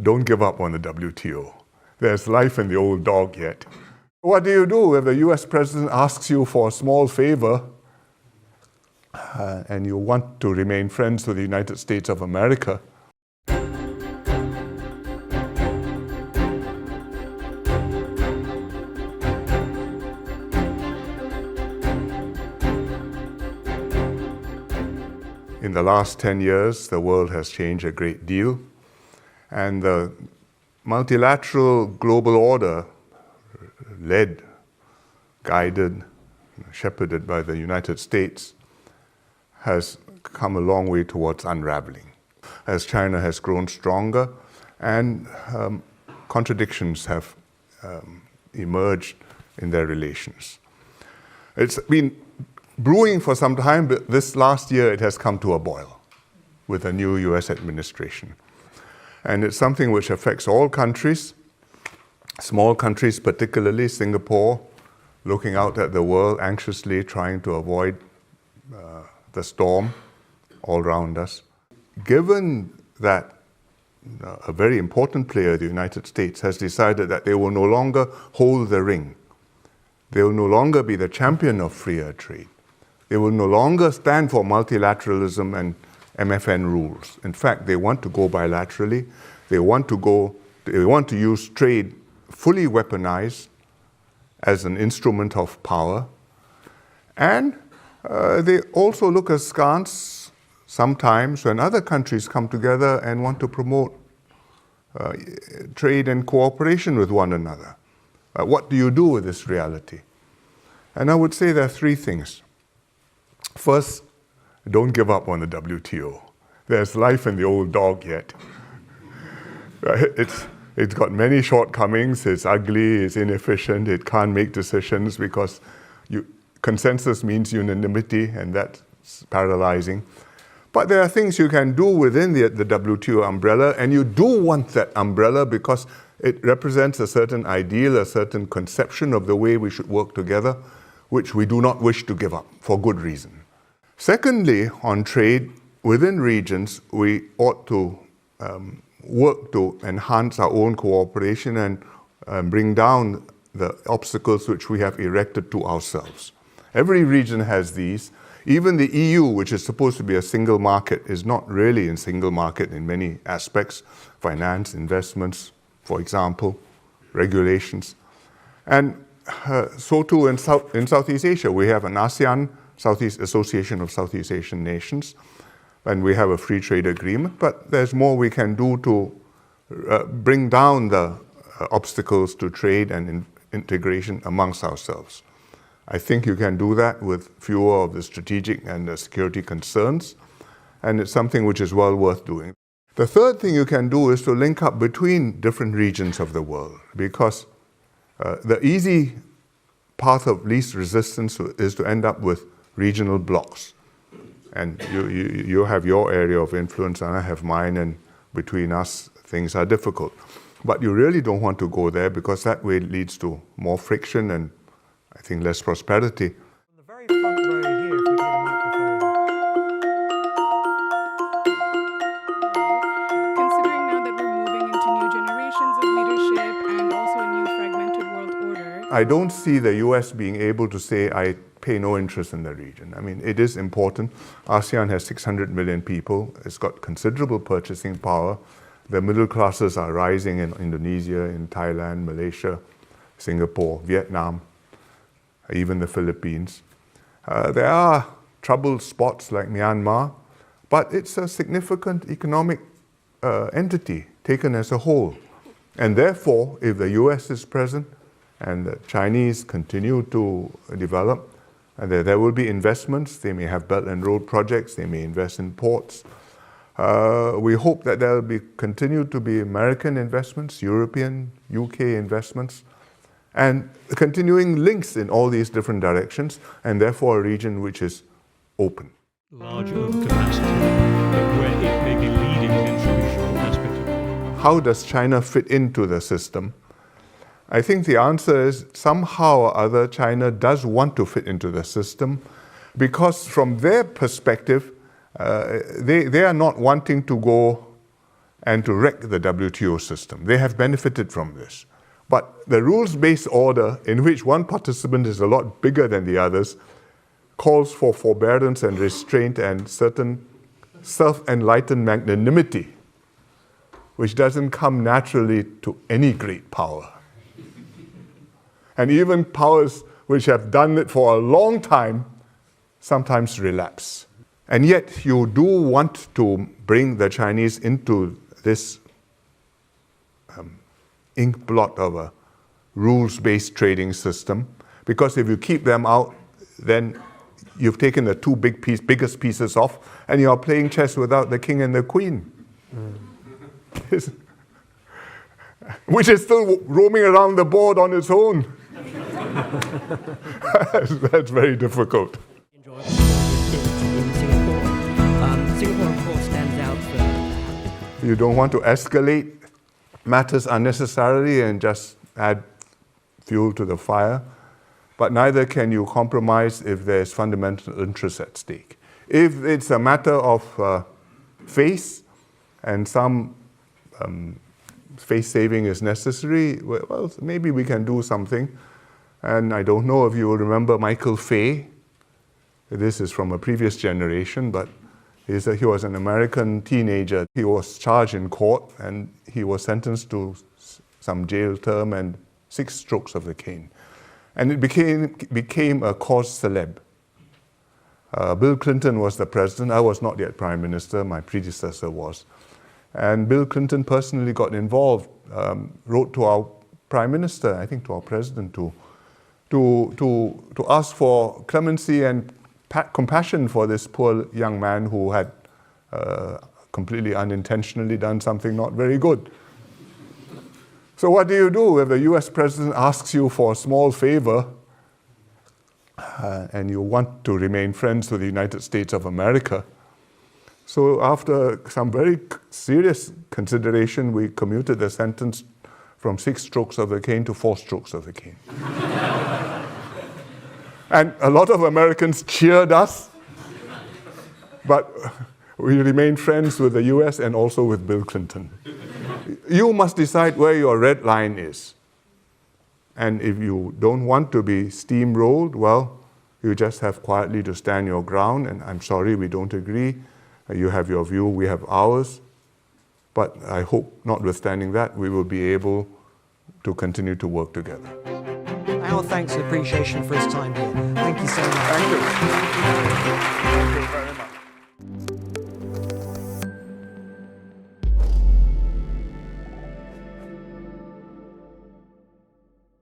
Don't give up on the WTO. There's life in the old dog yet. What do you do if the US president asks you for a small favor and you want to remain friends with the United States of America? In the last 10 years, the world has changed a great deal, and the multilateral global order, led, guided, shepherded by the United States, has come a long way towards unraveling, as China has grown stronger and contradictions have emerged in their relations. It's been brewing for some time, but this last year it has come to a boil with a new US administration. And it's something which affects all countries, small countries particularly, Singapore, looking out at the world anxiously, trying to avoid the storm all around us. Given that a very important player, the United States, has decided that they will no longer hold the ring, they will no longer be the champion of freer trade, they will no longer stand for multilateralism and MFN rules. In fact, they want to go bilaterally. They want to use trade fully weaponized as an instrument of power. And they also look askance sometimes when other countries come together and want to promote trade and cooperation with one another. What do you do with this reality? And I would say there are three things. First, don't give up on the WTO. There's life in the old dog yet. It's got many shortcomings. It's ugly, it's inefficient, it can't make decisions because consensus means unanimity, and that's paralyzing. But there are things you can do within the WTO umbrella, and you do want that umbrella because it represents a certain ideal, a certain conception of the way we should work together, which we do not wish to give up for good reason. Secondly, on trade, within regions, we ought to work to enhance our own cooperation and bring down the obstacles which we have erected to ourselves. Every region has these. Even the EU, which is supposed to be a single market, is not really a single market in many aspects. Finance, investments, for example, regulations. And so too in Southeast Asia. We have an ASEAN, Southeast Association of Southeast Asian Nations, and we have a free trade agreement, but there's more we can do to bring down the obstacles to trade and integration amongst ourselves. I think you can do that with fewer of the strategic and the security concerns, and it's something which is well worth doing. The third thing you can do is to link up between different regions of the world, because the easy path of least resistance is to end up with regional blocks. And you have your area of influence and I have mine, and between us things are difficult. But you really don't want to go there because that way it leads to more friction and I think less prosperity. On the very front row here, if we get a microphone. Considering now that we're moving into new generations of leadership and also a new fragmented world order. I don't see the US being able to say, I pay no interest in the region. I mean, it is important. ASEAN has 600 million people. It's got considerable purchasing power. The middle classes are rising in Indonesia, in Thailand, Malaysia, Singapore, Vietnam, even the Philippines. There are troubled spots like Myanmar, but it's a significant economic entity taken as a whole. And therefore, if the US is present and the Chinese continue to develop, and there will be investments. They may have Belt and Road projects. They may invest in ports. We hope that there will continue to be American investments, European, UK investments, and continuing links in all these different directions, and therefore a region which is open. Large overcapacity, but where it may be leading in introduction aspect of it. How does China fit into the system? I think the answer is somehow or other China does want to fit into the system, because from their perspective, they are not wanting to go and to wreck the WTO system. They have benefited from this. But the rules-based order, in which one participant is a lot bigger than the others, calls for forbearance and restraint and certain self-enlightened magnanimity, which doesn't come naturally to any great power. And even powers which have done it for a long time sometimes relapse. And yet you do want to bring the Chinese into this ink blot of a rules-based trading system, because if you keep them out, then you've taken the two biggest pieces off, and you're playing chess without the king and the queen. Which is still roaming around the board on its own. That's very difficult. In Singapore. Singapore, of course, stands out for... You don't want to escalate matters unnecessarily and just add fuel to the fire, but neither can you compromise if there's fundamental interest at stake. If it's a matter of face and some face saving is necessary, well, maybe we can do something. And I don't know if you will remember Michael Fay. This is from a previous generation, but he was an American teenager. He was charged in court and he was sentenced to some jail term and 6 strokes of the cane. And it became a cause célèbre. Bill Clinton was the president. I was not yet prime minister. My predecessor was. And Bill Clinton personally got involved, wrote to our prime minister, I think to our president too, to ask for clemency and compassion for this poor young man who had completely unintentionally done something not very good. So what do you do if the US president asks you for a small favor and you want to remain friends with the United States of America? So after some very serious consideration, we commuted the sentence from 6 strokes of the cane to 4 strokes of the cane. And a lot of Americans cheered us, but we remained friends with the US and also with Bill Clinton. You must decide where your red line is. And if you don't want to be steamrolled, well, you just have quietly to stand your ground, and I'm sorry, we don't agree. You have your view, we have ours. But I hope, notwithstanding that, we will be able to continue to work together. Our thanks and appreciation for his time here. Thank you so much. Thank you. Thank you very much.